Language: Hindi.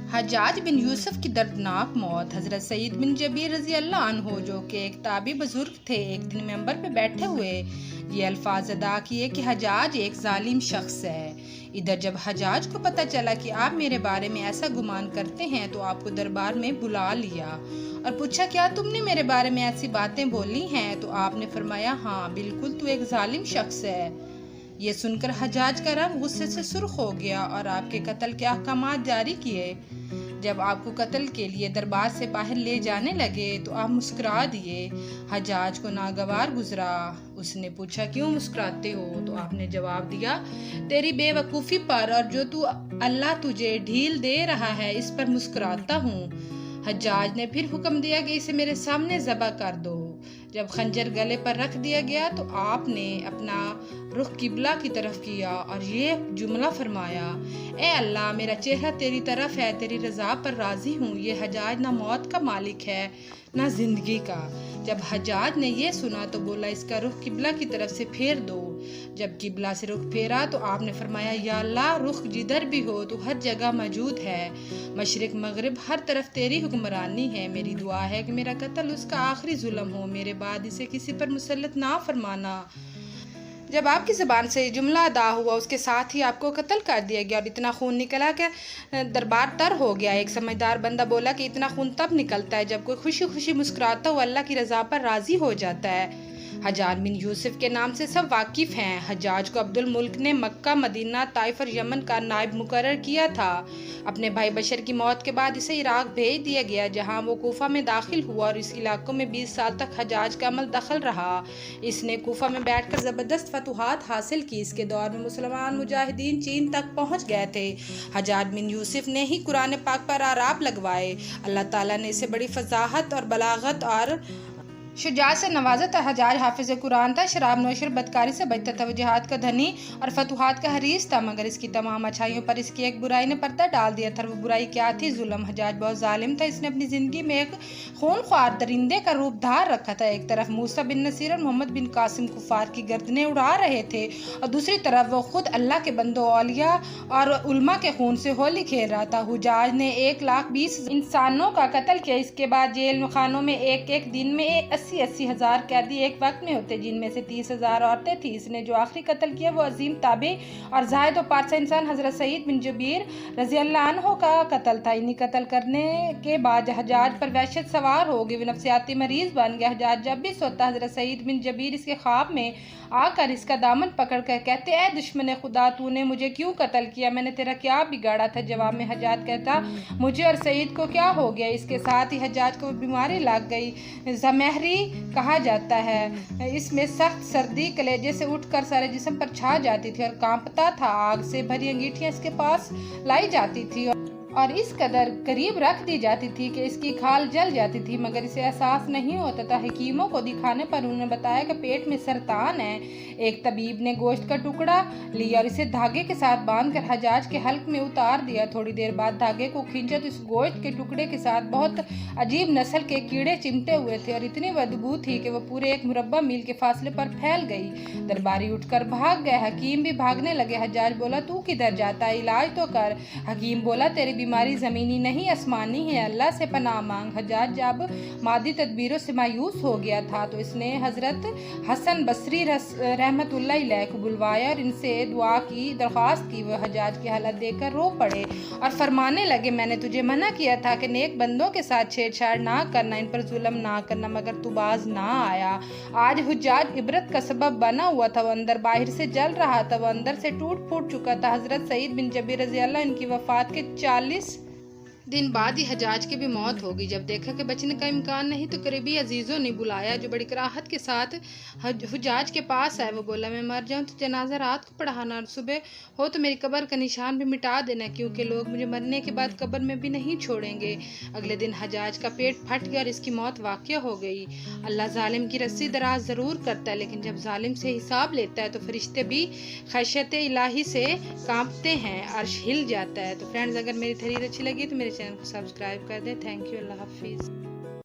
हज्जाज बिन यूसुफ की दर्दनाक मौत। हज़रत सईद बिन जबीर रज़ी अल्लाह अन्हो जो कि एक ताबी बुजुर्ग थे, एक दिन मेंबर पे बैठे हुए ये अल्फाज अदा किए कि हज्जाज एक जालिम शख्स है। इधर जब हज्जाज को पता चला कि आप मेरे बारे में ऐसा गुमान करते हैं तो आपको दरबार में बुला लिया और पूछा, क्या तुमने मेरे बारे में ऐसी बातें बोली हैं? तो आपने फरमाया, हाँ बिल्कुल, तू एक जालिम शख्स है। ये सुनकर हज्जाज का रंग गुस्से से सुर्ख हो गया और आपके कत्ल के अहकामात जारी किए। जब आपको कत्ल के लिए दरबार से बाहर ले जाने लगे तो आप मुस्कुरा दिए। हज्जाज को नागवार गुजरा। उसने पूछा, क्यों मुस्कुराते हो? तो आपने जवाब दिया, तेरी बेवकूफ़ी पर और जो तू अल्लाह तुझे ढील दे रहा है इस पर मुस्कुराता हूँ। हज्जाज ने फिर हुक्म दिया कि इसे मेरे सामने ज़बह कर दो। जब खंजर गले पर रख दिया गया तो आपने अपना रुख किबला की तरफ किया और ये जुमला फरमाया, ए अल्लाह, मेरा चेहरा तेरी तरफ है, तेरी रज़ा पर राज़ी हूँ। ये हज्जाज ना मौत का मालिक है ना ज़िंदगी का। जब हज्जाज ने यह सुना तो बोला, इसका रुख किबला की तरफ से फेर दो। जब किबला से रुख फेरा तो आपने फरमाया, या अल्लाह, रुख जिधर भी हो तो हर जगह मौजूद है। मशरिक मगरिब हर तरफ तेरी हुक्मरानी है। मेरी दुआ है कि मेरा कत्ल उसका आखिरी जुल्म हो, मेरे बाद इसे किसी पर मुसल्लत ना फरमाना। जब आपकी ज़बान से जुमला अदा हुआ उसके साथ ही आपको कत्ल कर दिया गया और इतना खून निकला कि दरबार तर हो गया। एक समझदार बंदा बोला कि इतना खून तब निकलता है जब कोई खुशी खुशी मुस्कुराता हुआ अल्लाह की रज़ा पर राज़ी हो जाता है। हज्जाज बिन यूसुफ के नाम से सब वाकिफ़ हैं। हज्जाज को अब्दुल मुल्क ने मक्का, मदीना, ताइफ और यमन का नायब मुकर्रर किया था। अपने भाई बशर की मौत के बाद इसे इराक भेज दिया गया, जहां वो कूफा में दाखिल हुआ और इस इलाकों में 20 साल तक हज्जाज का अमल दखल रहा। इसने कूफा में बैठकर ज़बरदस्त फतूहात हासिल की। इसके दौर में मुसलमान मुजाहिदीन चीन तक पहुँच गए थे। हज्जाज बिन यूसुफ ने ही कुरान पाक पर आराप लगवाए। अल्लाह ताला ने इसे बड़ी फसाहत और बलागत और शुजाअत से नवाजा था। हज्जाज हाफिज़ कुरान था, शराब नोश और बदकारी से बचता था। वो जिहाद का धनी और फतूहात का हरीस था, मगर इसकी तमाम अच्छाइयों पर इसकी एक बुराई ने पर्दा डाल दिया था। वो बुराई क्या थी? जुल्म। हज्जाज बहुत जालिम था। इसने अपनी ज़िंदगी में एक खूनख्वार दरिंदे का रूप धार रखा था। एक तरफ मूसा बिन नसीर और मोहम्मद बिन कासिम कुफार की गर्दनें उड़ा रहे थे और दूसरी तरफ वो खुद अल्लाह के बंदो, औलिया और उल्मा के खून से होली खेल रहा था। हज्जाज ने 1,20,000 इंसानों का कत्ल किया। इसके बाद जेल खानों में एक एक दिन में 80 हज़ार कैदी एक वक्त में होते, जिनमें से 30,000 औरतें थी। इसने जो आखिरी कत्ल किया वो अजीम ताबी और जाहिद व पारसा इंसान हज़रत सईद बिन जबीर रज़ी अल्लाह अन्हो का कत्ल था। इन्हीं कत्ल करने के बाद हज्जाज पर वहशत सवार हो गई। वो नफ्सियाती मरीज बन गया। हज्जाज जब भी सोता हज़रत सईद बिन जबीर इसके ख्वाब में आकर इसका दामन पकड़ कर कहते, ए दुश्मन खुदा, तूने मुझे क्यों कत्ल किया? मैंने तेरा क्या बिगाड़ा था? जवाब में हज्जाज कहता, मुझे और सईद को क्या हो गया? इसके साथ ही हज्जाज को बीमारी लग गई, ज़महरी कहा जाता है। इसमें सख्त सर्दी कलेजे से उठकर सारे जिस्म पर छा जाती थी और कांपता था। आग से भरी अंगीठियां इसके पास लाई जाती थी और इस कदर करीब रख दी जाती थी कि इसकी खाल जल जाती थी, मगर इसे एहसास नहीं होता था। हकीमों को दिखाने पर उन्होंने बताया कि पेट में सरतान है। एक तबीब ने गोश्त का टुकड़ा लिया और इसे धागे के साथ बांधकर हज्जाज के हल्क में उतार दिया। थोड़ी देर बाद धागे को खींचा तो इस गोश्त के टुकड़े के साथ बहुत अजीब नस्ल के कीड़े चिमटे हुए थे और इतनी बदबू थी कि वह पूरे 1 मुरब्बा मील के फासले पर फैल गई। दरबारी उठकर भाग गए। हकीम भी भागने लगे। हज्जाज बोला, तू किधर जाता है? इलाज तो कर। हकीम बोला, तेरी बीमारी ज़मीनी नहीं आसमानी है, अल्लाह से पनाह मांग। हज्जाज जब मादी तदबीरों से मायूस हो गया था तो इसने हज़रत हसन बसरी रहमतुल्लाह अलैह को बुलवाया और इनसे दुआ की दरख्वास्त की। वह हज्जाज की हालत देखकर रो पड़े और फरमाने लगे, मैंने तुझे मना किया था कि नेक बंदों के साथ छेड़छाड़ ना करना, इन पर जुल्म ना करना, मगर तू बाज ना आया। आज हज्जाज इबरत का सबब बना हुआ था। वह अंदर बाहर से जल रहा था। वह अंदर से टूट फूट चुका था। हज़रत सईद बिन जबीर रज़ी अल्लाह इनकी वफ़ात के 40 दिन बाद ही हज्जाज की भी मौत हो गई। जब देखा कि बचने का इम्कान नहीं तो करीबी अजीज़ों ने बुलाया, जो बड़ी कराहत के साथ हज्जाज के पास आए। वो बोला, मैं मर जाऊँ तो जनाजा रात को पढ़ाना और सुबह हो तो मेरी कब्र का निशान भी मिटा देना, क्योंकि लोग मुझे मरने के बाद कब्र में भी नहीं छोड़ेंगे। अगले दिन हज्जाज का पेट फट गया और इसकी मौत वाक़या हो गई। अल्लाह जालिम की रस्सी दराज ज़रूर करता है, लेकिन जब जालिम से हिसाब लेता है तो फरिश्ते भी खैशियत इलाही से कांपते हैं, अर्श हिल जाता है। तो फ्रेंड्स, अगर मेरी तहरीर अच्छी लगी तो मेरे चैनल को सब्सक्राइब कर दें। Thank you. अल्लाह हाफिज़।